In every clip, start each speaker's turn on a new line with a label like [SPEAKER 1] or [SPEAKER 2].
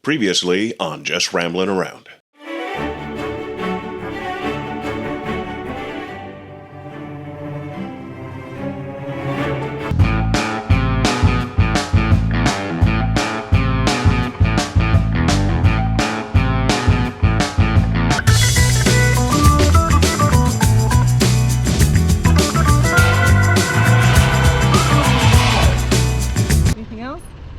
[SPEAKER 1] Previously on Just Rambling Around.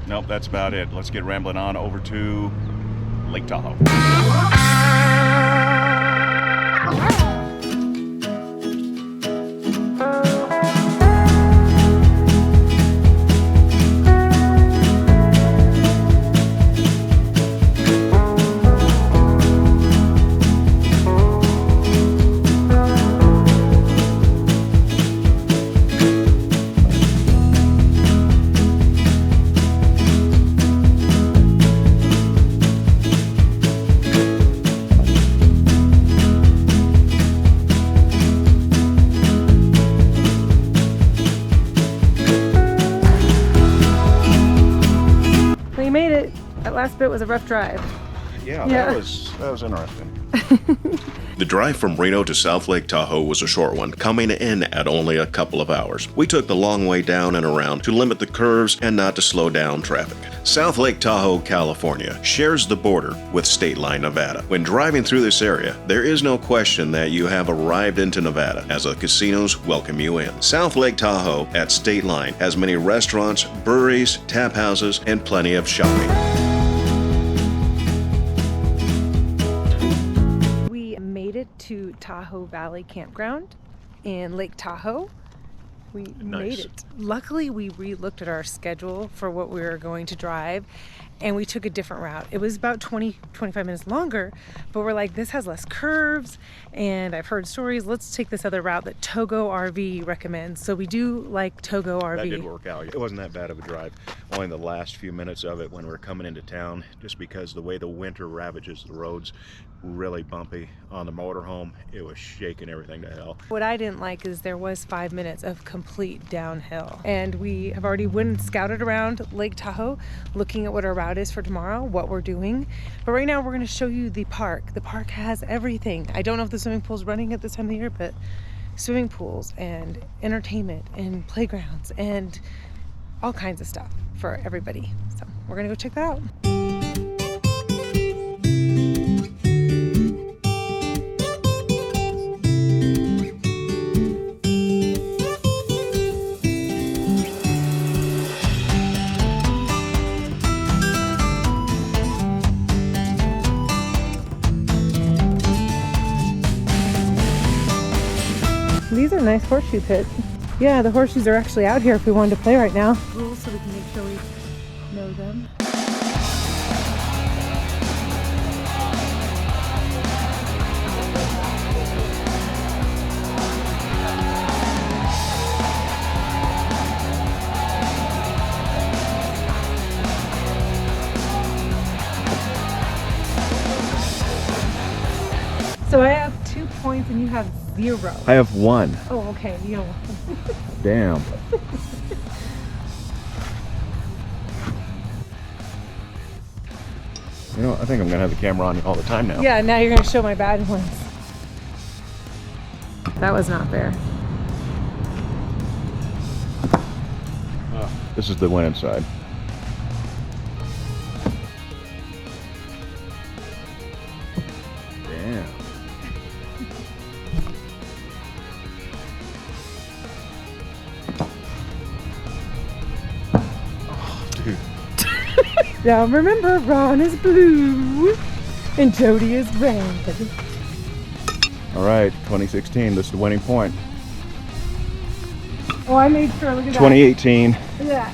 [SPEAKER 2] Nope, that's about it. Let's get rambling on over to Lake Tahoe.
[SPEAKER 3] We made it. That last bit was a rough drive.
[SPEAKER 2] Yeah. That was interesting.
[SPEAKER 1] The drive from Reno to South Lake Tahoe was a short one, coming in at only a couple of hours. We took the long way down and around to limit the curves and not to slow down traffic. South Lake Tahoe, California shares the border with Stateline, Nevada. When driving through this area, there is no question that you have arrived into Nevada, as the casinos welcome you in. South Lake Tahoe at Stateline has many restaurants, breweries, tap houses, and plenty of shopping.
[SPEAKER 3] To Tahoe Valley Campground in Lake Tahoe. We made it. Luckily, we re-looked at our schedule for what we were going to drive, and we took a different route. It was about 20-25 minutes longer, but we're like, this has less curves, and I've heard stories. Let's take this other route that Togo RV recommends. So we do like Togo RV.
[SPEAKER 2] That did work out. It wasn't that bad of a drive. Only the last few minutes of it when we were coming into town, just because the way the winter ravages the roads, really bumpy on the motorhome. It was shaking everything to hell.
[SPEAKER 3] What I didn't like is there was 5 minutes of complete downhill, and we have already went and scouted around Lake Tahoe looking at what our route is for tomorrow, what we're doing. But right now we're going to show you the park. The park has everything. I don't know if the swimming pool's running at this time of the year, but swimming pools and entertainment and playgrounds and all kinds of stuff for everybody. So we're going to go check that out. These are nice horseshoe pits. Yeah, the horseshoes are actually out here if we wanted to play right now. Rules so we can make sure we know them. So I have 2 points and you have 0.
[SPEAKER 2] I have 1.
[SPEAKER 3] Oh, okay. You know.
[SPEAKER 2] Damn. You know, I think I'm gonna have the camera on all the time now.
[SPEAKER 3] Yeah, now you're gonna show my bad ones. That was not fair.
[SPEAKER 2] This is the winning side. Damn.
[SPEAKER 3] Now remember, Ron is blue and Jody is red.
[SPEAKER 2] All right, 2016, this is the winning point.
[SPEAKER 3] Oh, I made sure, look at
[SPEAKER 2] 2018,
[SPEAKER 3] that. Look at that.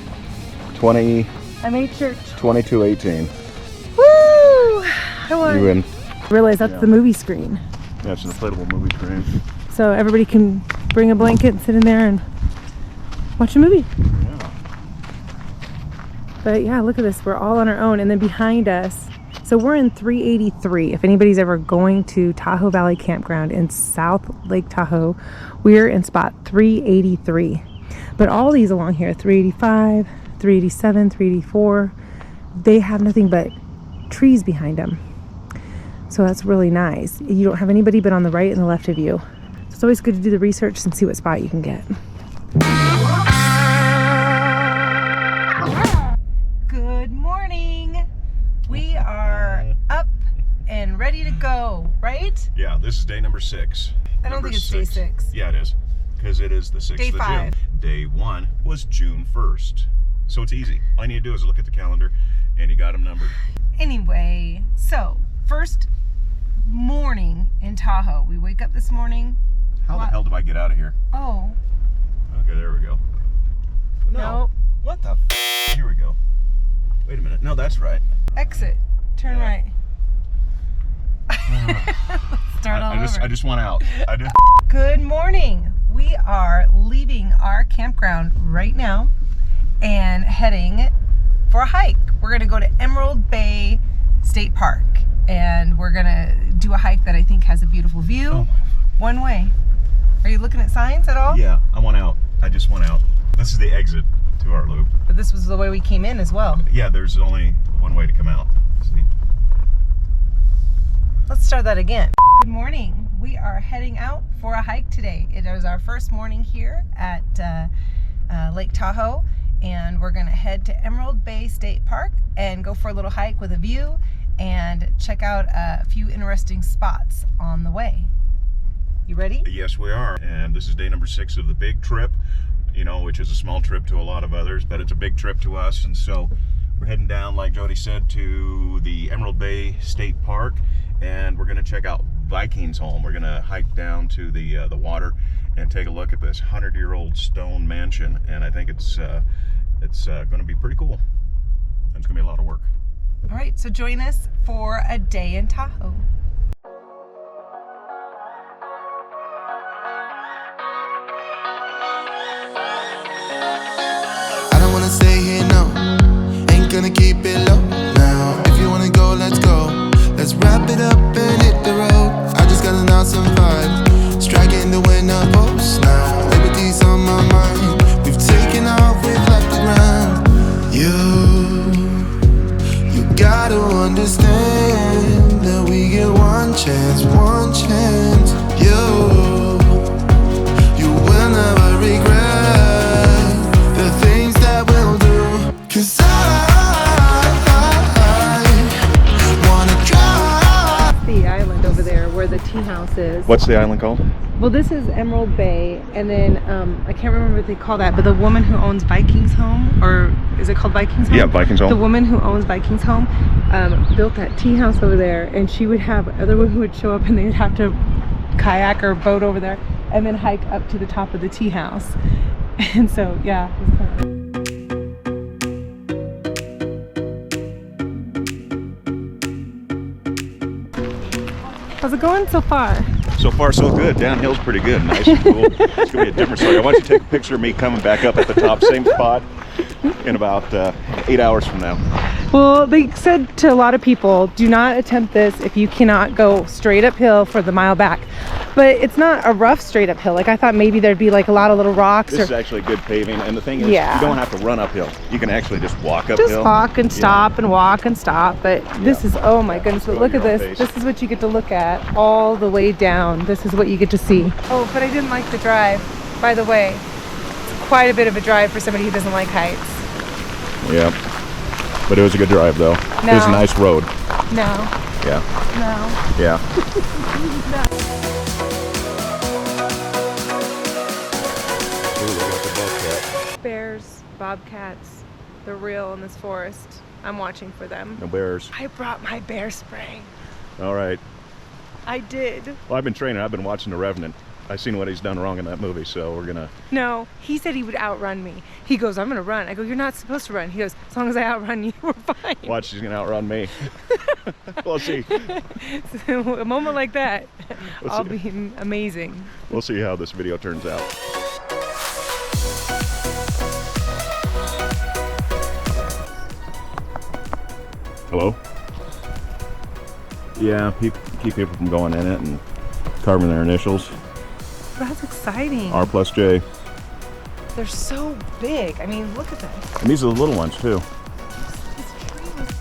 [SPEAKER 2] 20,
[SPEAKER 3] I made sure.
[SPEAKER 2] 22-18.
[SPEAKER 3] Woo! I won.
[SPEAKER 2] You win.
[SPEAKER 3] I realize that's the movie screen.
[SPEAKER 2] Yeah, it's an inflatable movie screen.
[SPEAKER 3] So everybody can bring a blanket and sit in there and watch a movie.
[SPEAKER 2] Yeah.
[SPEAKER 3] But yeah, look at this. We're all on our own. And then behind us, so we're in 383. If anybody's ever going to Tahoe Valley Campground in South Lake Tahoe, we're in spot 383. But all these along here, 385, 387, 384, they have nothing but trees behind them. So that's really nice. You don't have anybody but on the right and the left of you. So it's always good to do the research and see what spot you can get. Good morning. We are up and ready to go, right?
[SPEAKER 2] Yeah, this is day number 6.
[SPEAKER 3] I don't think it's day 6.
[SPEAKER 2] Yeah, it is. Because it is the 6th
[SPEAKER 3] Day
[SPEAKER 2] of
[SPEAKER 3] 5.
[SPEAKER 2] June. Day 1 was June 1st. So it's easy. All you need to do is look at the calendar and you got them numbered.
[SPEAKER 3] Anyway, so first morning in Tahoe. We wake up this morning.
[SPEAKER 2] How the hell do I get out of here?
[SPEAKER 3] Oh.
[SPEAKER 2] Okay, there we go.
[SPEAKER 3] No.
[SPEAKER 2] What the f? Here we go. Wait a minute. No, that's right.
[SPEAKER 3] Exit. Turn right. Start all over.
[SPEAKER 2] I just want out.
[SPEAKER 3] Good morning. We are leaving our campground right now and heading for a hike. We're going to go to Emerald Bay State Park, and we're going to do a hike that I think has a beautiful view.
[SPEAKER 2] Oh,
[SPEAKER 3] one way. Are you looking at signs at all?
[SPEAKER 2] yeah, I want out. I just want out. This is the exit to our loop.
[SPEAKER 3] But this was the way we came in as well.
[SPEAKER 2] Yeah, there's only one way to come out. See?
[SPEAKER 3] Let's start that again. Good morning. We are heading out for a hike today. It is our first morning here at Lake Tahoe, and we're going to head to Emerald Bay State Park and go for a little hike with a view and check out a few interesting spots on the way. You ready?
[SPEAKER 2] Yes, we are. And this is day number 6 of the big trip, you know, which is a small trip to a lot of others, but it's a big trip to us. And so we're heading down, like Jody said, to the Emerald Bay State Park, and we're going to check out Vikingsholm. We're going to hike down to the water and take a look at this 100-year-old stone mansion, and I think it's going to be pretty cool. It's going to be a lot of work.
[SPEAKER 3] All right, so join us for a day in Tahoe.
[SPEAKER 4] I don't wanna stay here, no. Ain't gonna keep it low now. If you wanna go, let's go. Let's wrap it up and hit the road. I just got an awesome vibe, striking the winner post now. Liberty's on my mind. We've taken off, we've left the ground. You gotta understand that we get one chance, one chance. You will never regret the things that we'll do. 'Cause I wanna try.
[SPEAKER 3] The island over there where the tea house is.
[SPEAKER 2] What's the island called?
[SPEAKER 3] Well, this is Emerald Bay, and then I can't remember what they call that, but the woman who owns Vikingsholm, or is it called Vikingsholm?
[SPEAKER 2] Yeah, Vikingsholm.
[SPEAKER 3] The woman who owns Vikingsholm built that tea house over there, and she would have other women who would show up, and they would have to kayak or boat over there, and then hike up to the top of the tea house. And so, yeah, it's kind of... How's it going so far?
[SPEAKER 2] So far, so good. Downhill's pretty good. Nice and cool. It's going to be a different story. I want you to take a picture of me coming back up at the top, same spot, in about 8 hours from now.
[SPEAKER 3] Well, they said to a lot of people, do not attempt this if you cannot go straight uphill for the mile back. But it's not a rough straight uphill. Like, I thought maybe there'd be like a lot of little rocks.
[SPEAKER 2] This is actually good paving, and the thing is,
[SPEAKER 3] Yeah.
[SPEAKER 2] you don't have to run uphill. You can actually just walk uphill.
[SPEAKER 3] Just walk and stop and walk and stop. But this is, oh my goodness, but
[SPEAKER 2] Go
[SPEAKER 3] look
[SPEAKER 2] at
[SPEAKER 3] at
[SPEAKER 2] your own
[SPEAKER 3] this.
[SPEAKER 2] pace.
[SPEAKER 3] This is what you get to look at all the way down. This is what you get to see. Oh, but I didn't like the drive, by the way. It's quite a bit of a drive for somebody who doesn't like heights.
[SPEAKER 2] Yeah. But it was a good drive, though.
[SPEAKER 3] No.
[SPEAKER 2] It was a nice road.
[SPEAKER 3] No,
[SPEAKER 2] Yeah.
[SPEAKER 3] no.
[SPEAKER 2] Yeah.
[SPEAKER 3] Bears, bobcats, they're real in this forest. I'm watching for them.
[SPEAKER 2] No bears.
[SPEAKER 3] I brought my bear spray.
[SPEAKER 2] All right.
[SPEAKER 3] I did.
[SPEAKER 2] Well, I've been training. I've been watching The Revenant. I've seen what he's done wrong in that movie, so we're gonna...
[SPEAKER 3] No, he said he would outrun me. He goes, I'm gonna run. I go, you're not supposed to run. He goes, as long as I outrun you, we're fine.
[SPEAKER 2] Watch, he's gonna outrun me. We'll see.
[SPEAKER 3] So, a moment like that,
[SPEAKER 2] We'll
[SPEAKER 3] I'll
[SPEAKER 2] see.
[SPEAKER 3] be amazing.
[SPEAKER 2] We'll see how this video turns out. Hello? Yeah, keep people from going in it and carving their initials.
[SPEAKER 3] That's exciting.
[SPEAKER 2] R plus J.
[SPEAKER 3] They're so big. I mean, look at that.
[SPEAKER 2] And these are the little ones too.
[SPEAKER 3] These trees.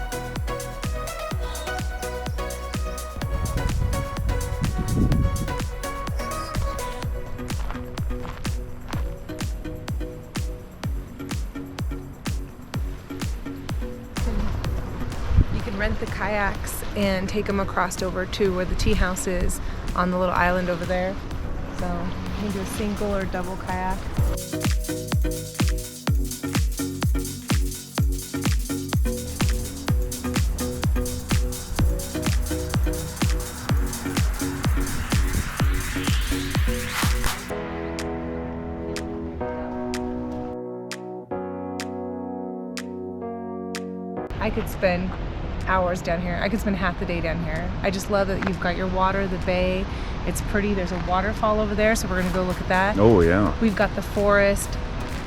[SPEAKER 3] can rent the kayaks and take them across over to where the tea house is on the little island over there. So you can do a single or double kayak. I could spend hours down here. I could spend half the day down here. I just love that you've got your water, the bay. It's pretty. There's a waterfall over there, so we're gonna go look at that.
[SPEAKER 2] Oh yeah.
[SPEAKER 3] We've got the forest.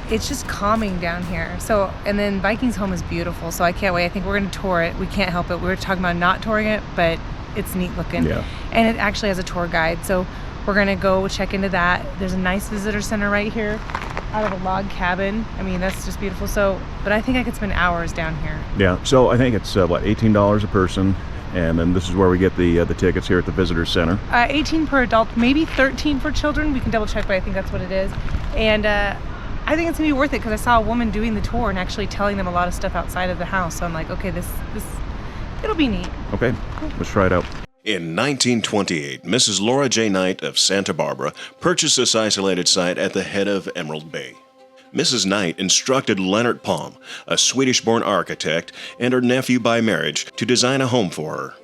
[SPEAKER 3] It's just calming down here. So, and then Vikingsholm is beautiful, so I can't wait. I think we're gonna tour it. We can't help it. We were talking about not touring it, but it's neat looking.
[SPEAKER 2] Yeah.
[SPEAKER 3] And it actually has a tour guide, so we're gonna go check into that. There's a nice visitor center right here out of a log cabin. I mean, that's just beautiful. So, but I think I could spend hours down here.
[SPEAKER 2] Yeah. So I think it's what, $18 a person, and then this is where we get the tickets here at the visitor center.
[SPEAKER 3] 18 per adult, maybe 13 for children. We can double check, but I think that's what it is. And I think it's gonna be worth it because I saw a woman doing the tour and actually telling them a lot of stuff outside of the house. So I'm like, okay, this it'll be neat.
[SPEAKER 2] Okay, let's try it out.
[SPEAKER 1] In 1928, Mrs. Laura J. Knight of Santa Barbara purchased this isolated site at the head of Emerald Bay. Mrs. Knight instructed Leonard Palm, a Swedish-born architect and her nephew by marriage, to design a home for her.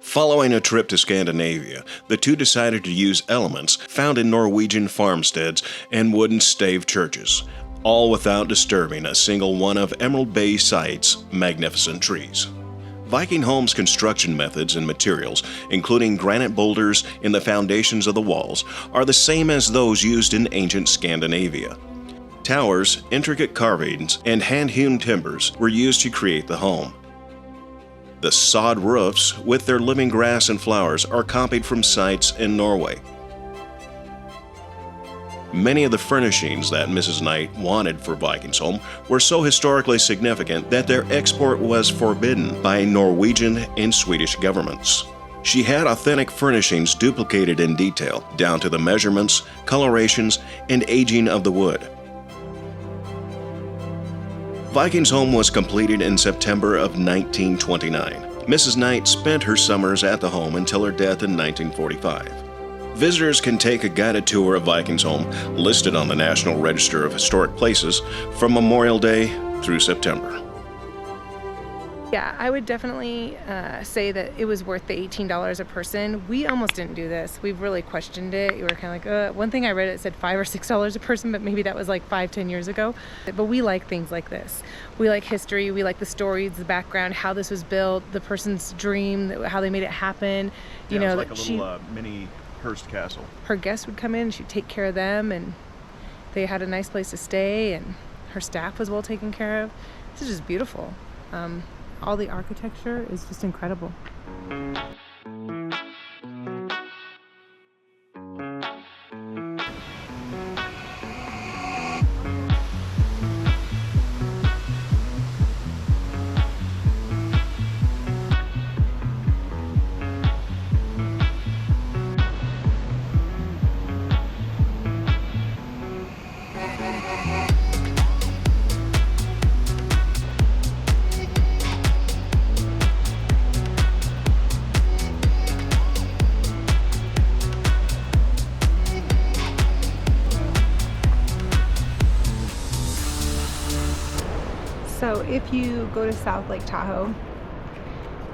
[SPEAKER 1] Following a trip to Scandinavia, the two decided to use elements found in Norwegian farmsteads and wooden stave churches, all without disturbing a single one of Emerald Bay site's magnificent trees. Vikingsholm's construction methods and materials, including granite boulders in the foundations of the walls, are the same as those used in ancient Scandinavia. Towers, intricate carvings, and hand-hewn timbers were used to create the home. The sod roofs, with their living grass and flowers, are copied from sites in Norway. Many of the furnishings that Mrs. Knight wanted for Vikingsholm were so historically significant that their export was forbidden by Norwegian and Swedish governments. She had authentic furnishings duplicated in detail, down to the measurements, colorations, and aging of the wood. Vikingsholm was completed in September of 1929. Mrs. Knight spent her summers at the home until her death in 1945. Visitors can take a guided tour of Vikingsholm, listed on the National Register of Historic Places, from Memorial Day through September.
[SPEAKER 3] Yeah, I would definitely say that it was worth the $18 a person. We almost didn't do this. We've really questioned it. We were kind of like, one thing I read, it said $5 or $6 a person, but maybe that was like 5-10 years ago. But we like things like this. We like history. We like the stories, the background, how this was built, the person's dream, how they made it happen. You know,
[SPEAKER 2] it's like a little mini Hearst Castle.
[SPEAKER 3] Her guests would come in, she'd take care of them, and they had a nice place to stay, and her staff was well taken care of. This is just beautiful. All the architecture is just incredible. So if you go to South Lake Tahoe,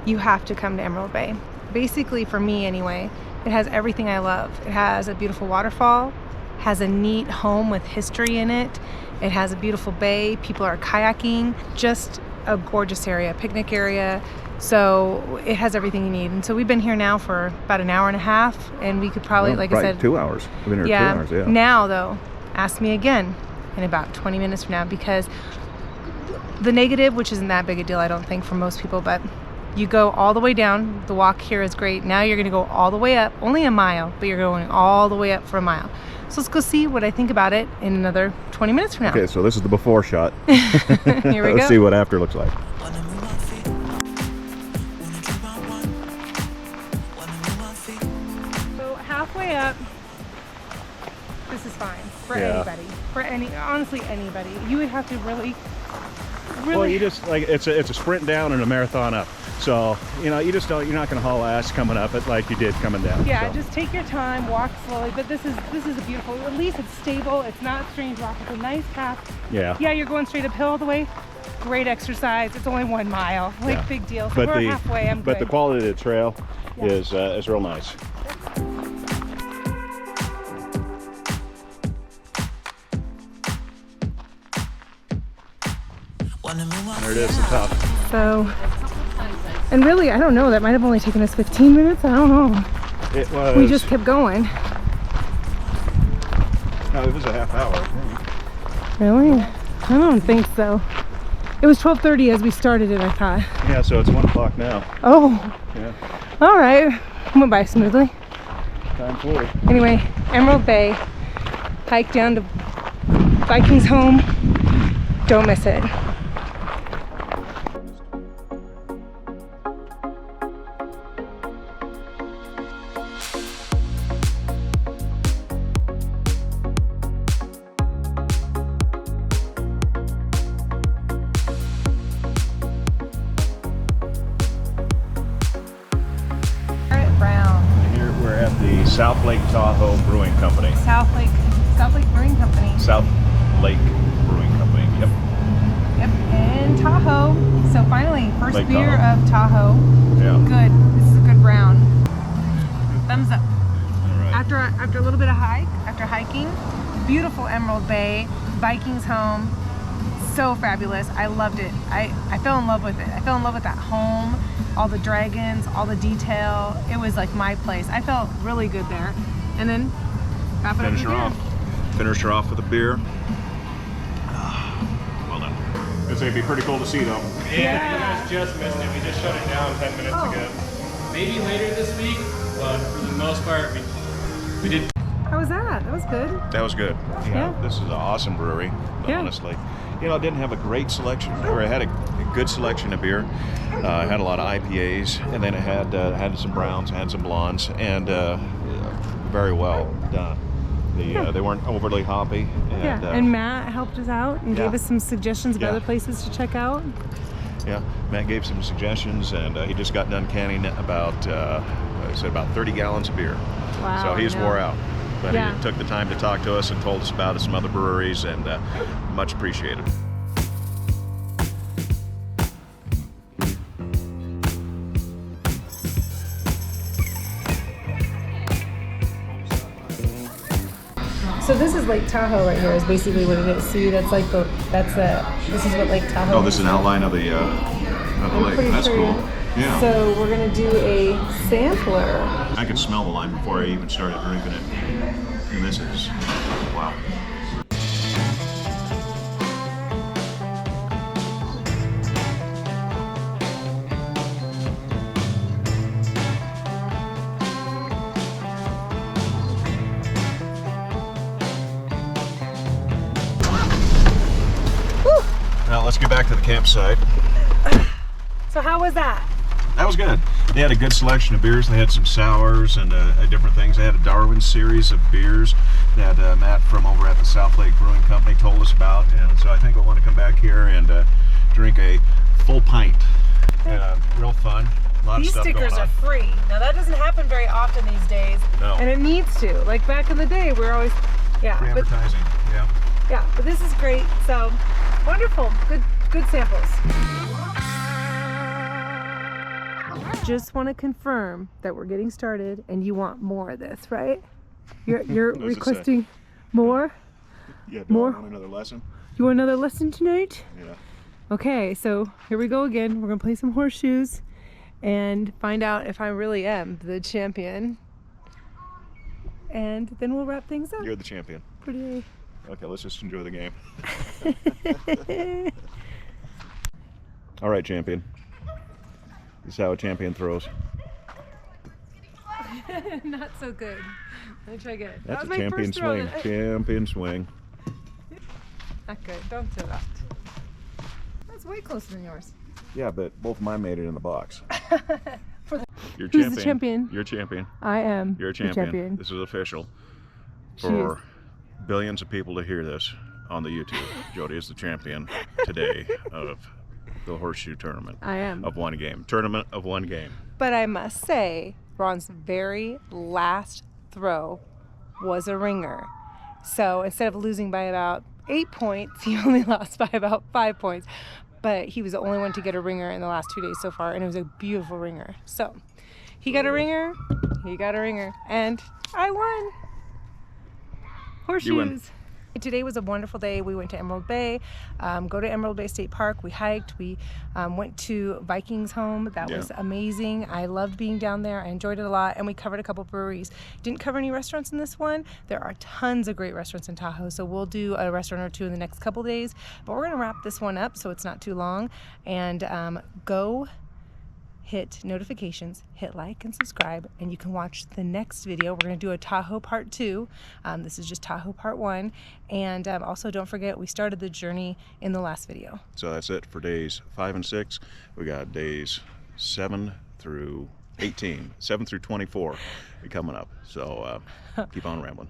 [SPEAKER 3] you have to come to Emerald Bay. Basically, for me anyway, it has everything I love. It has a beautiful waterfall, has a neat home with history in it. It has a beautiful bay, people are kayaking, just a gorgeous area, picnic area. So it has everything you need. And so we've been here now for about an hour and a half, and we could probably, like I said,
[SPEAKER 2] 2 hours. We've been here 2 hours, yeah.
[SPEAKER 3] Now though, ask me again in about 20 minutes from now, because the negative, which isn't that big a deal, I don't think, for most people, but you go all the way down. The walk here is great. Now you're gonna go all the way up, only a mile, but you're going all the way up for a mile. So let's go see what I think about it in another 20 minutes from now.
[SPEAKER 2] Okay, so this is the before shot.
[SPEAKER 3] Here we go.
[SPEAKER 2] Let's see what after looks like.
[SPEAKER 3] So halfway up, this is fine for anybody. Honestly, anybody. You would have to really.
[SPEAKER 2] Well, you just, like, it's a sprint down and a marathon up. So, you know, you just don't, you're not going to haul ass coming up it like you did coming down.
[SPEAKER 3] Yeah,
[SPEAKER 2] so.
[SPEAKER 3] just take your time, walk slowly. But this is a beautiful. At least it's stable. It's not strange rock. It's a nice path.
[SPEAKER 2] Yeah.
[SPEAKER 3] Yeah, you're going straight uphill all the way. Great exercise. It's only 1 mile. Like
[SPEAKER 2] Yeah.
[SPEAKER 3] big deal. So
[SPEAKER 2] But
[SPEAKER 3] we're halfway. I'm
[SPEAKER 2] But
[SPEAKER 3] good.
[SPEAKER 2] the quality of the trail
[SPEAKER 3] Yeah.
[SPEAKER 2] is real nice. There it is, the top.
[SPEAKER 3] So, and really, I don't know. That might have only taken us 15 minutes. I don't know.
[SPEAKER 2] It was.
[SPEAKER 3] We just kept going.
[SPEAKER 2] No, it was a half hour. I think.
[SPEAKER 3] Really? I don't think so. It was 12:30 as we started it, I thought.
[SPEAKER 2] Yeah, so it's 1 o'clock now.
[SPEAKER 3] Oh,
[SPEAKER 2] Yeah,
[SPEAKER 3] all right. Went by smoothly.
[SPEAKER 2] time flew.
[SPEAKER 3] Anyway, Emerald Bay, hike down to Vikingsholm. Don't miss it.
[SPEAKER 2] Here we're at the South Lake Tahoe Brewing Company.
[SPEAKER 3] South Lake Brewing Company.
[SPEAKER 2] South Lake Brewing Company. Yep.
[SPEAKER 3] Yep, and Tahoe. So finally, first
[SPEAKER 2] Lake
[SPEAKER 3] beer
[SPEAKER 2] Tahoe.
[SPEAKER 3] of Tahoe.
[SPEAKER 2] Yeah.
[SPEAKER 3] Good. This is a good round. Thumbs up.
[SPEAKER 2] All right.
[SPEAKER 3] After a little bit of hiking, beautiful Emerald Bay, Vikingsholm, so fabulous. I loved it. I fell in love with it. I fell in love with that home, all the dragons, all the detail. It was like my place. I felt really good there. And then wrap it up
[SPEAKER 2] Finish
[SPEAKER 3] with
[SPEAKER 2] her
[SPEAKER 3] beer.
[SPEAKER 2] off. Finish her off with a beer. Well done. It'd be pretty cool to see though.
[SPEAKER 3] Yeah.
[SPEAKER 5] You guys just missed it. We just shut it down 10 minutes
[SPEAKER 3] Oh.
[SPEAKER 5] ago. Maybe later this week, but for the most part, we did.
[SPEAKER 3] How was that? That was good.
[SPEAKER 2] That was good.
[SPEAKER 3] Yeah.
[SPEAKER 2] This is an awesome brewery,
[SPEAKER 3] Yeah.
[SPEAKER 2] honestly. You know, it didn't have a great selection, or it had a good selection of beer. It had a lot of IPAs, and then it had some browns, had some blondes, and very well done. They weren't overly hoppy. And,
[SPEAKER 3] Yeah, and Matt helped us out and
[SPEAKER 2] yeah.
[SPEAKER 3] gave us some suggestions of
[SPEAKER 2] Yeah.
[SPEAKER 3] other places to check out.
[SPEAKER 2] yeah, Matt gave some suggestions, and he just got done canning about, I said about 30 gallons of beer.
[SPEAKER 3] Wow,
[SPEAKER 2] So he's
[SPEAKER 3] I know.
[SPEAKER 2] wore out. But
[SPEAKER 3] Yeah.
[SPEAKER 2] he took the time to talk to us and told us about some other breweries, and much appreciated.
[SPEAKER 3] So this is Lake Tahoe right here is basically what it is. See, that's like this is what Lake Tahoe
[SPEAKER 2] Oh, this is an outline of the
[SPEAKER 3] I'm
[SPEAKER 2] lake.
[SPEAKER 3] pretty
[SPEAKER 2] That's
[SPEAKER 3] sure.
[SPEAKER 2] cool. Yeah.
[SPEAKER 3] So we're gonna do a sampler.
[SPEAKER 2] I could smell the lime before I even started drinking it. And this is, wow. Now let's get back to the campsite.
[SPEAKER 3] So how was that?
[SPEAKER 2] That was good. They had a good selection of beers. They had some sours and different things. They had a Darwin series of beers that Matt from over at the South Lake Brewing Company told us about. And so I think we'll want to come back here and drink a full pint. Real fun. A lot
[SPEAKER 3] These
[SPEAKER 2] of stuff
[SPEAKER 3] stickers
[SPEAKER 2] going
[SPEAKER 3] are
[SPEAKER 2] on.
[SPEAKER 3] free. Now that doesn't happen very often these days.
[SPEAKER 2] No.
[SPEAKER 3] And it needs to. Like back in the day, we're always, yeah.
[SPEAKER 2] Free
[SPEAKER 3] But,
[SPEAKER 2] advertising. Yeah.
[SPEAKER 3] yeah, but this is great. So wonderful. Good samples. Just want to confirm that we're getting started and you want more of this, right? You're
[SPEAKER 2] What does it say?
[SPEAKER 3] requesting more?
[SPEAKER 2] Yeah.
[SPEAKER 3] More?
[SPEAKER 2] Want another lesson?
[SPEAKER 3] You want another lesson tonight?
[SPEAKER 2] Yeah.
[SPEAKER 3] Okay, so here we go again. We're gonna play some horseshoes and find out if I really am the champion. And then we'll wrap things up.
[SPEAKER 2] You're the champion.
[SPEAKER 3] Pretty.
[SPEAKER 2] Okay, let's just enjoy the game. All right, champion. This is how a champion throws.
[SPEAKER 3] Not so good. Let me try again.
[SPEAKER 2] That's
[SPEAKER 3] That
[SPEAKER 2] a
[SPEAKER 3] was my
[SPEAKER 2] champion
[SPEAKER 3] first throw.
[SPEAKER 2] swing. Champion swing.
[SPEAKER 3] Not good. Don't do that. That's way closer than yours.
[SPEAKER 2] Yeah, but both of mine made it in the box. You're
[SPEAKER 3] Who's
[SPEAKER 2] champion.
[SPEAKER 3] the champion?
[SPEAKER 2] You're champion.
[SPEAKER 3] I am.
[SPEAKER 2] You're a
[SPEAKER 3] the
[SPEAKER 2] champion. This is official.
[SPEAKER 3] She
[SPEAKER 2] For
[SPEAKER 3] is.
[SPEAKER 2] billions of people to hear this on the YouTube, Jody is the champion today of the Horseshoe tournament.
[SPEAKER 3] I am.
[SPEAKER 2] Of one game. Tournament of one game.
[SPEAKER 3] But I must say, Ron's very last throw was a ringer. So instead of losing by about 8 points, he only lost by about 5 points. But he was the only one to get a ringer in the last 2 days so far, and it was a beautiful ringer. So he got a ringer, and I won. Horseshoes.
[SPEAKER 2] You win.
[SPEAKER 3] Today was a wonderful day. We went to Emerald Bay, go to Emerald Bay State Park. We hiked. We went to Vikingsholm. That was amazing. I loved being down there. I enjoyed it a lot. And we covered a couple breweries. Didn't cover any restaurants in this one. There are tons of great restaurants in Tahoe, so we'll do a restaurant or two in the next couple days. But we're going to wrap this one up so it's not too long. And go hit notifications, hit like and subscribe, and you can watch the next video. We're going to do a Tahoe part 2. This is just Tahoe part 1. And also don't forget, we started the journey in the last video.
[SPEAKER 2] So that's it for days 5 and 6. We got days 7 through 18, 7 through 24 coming up. So keep on rambling.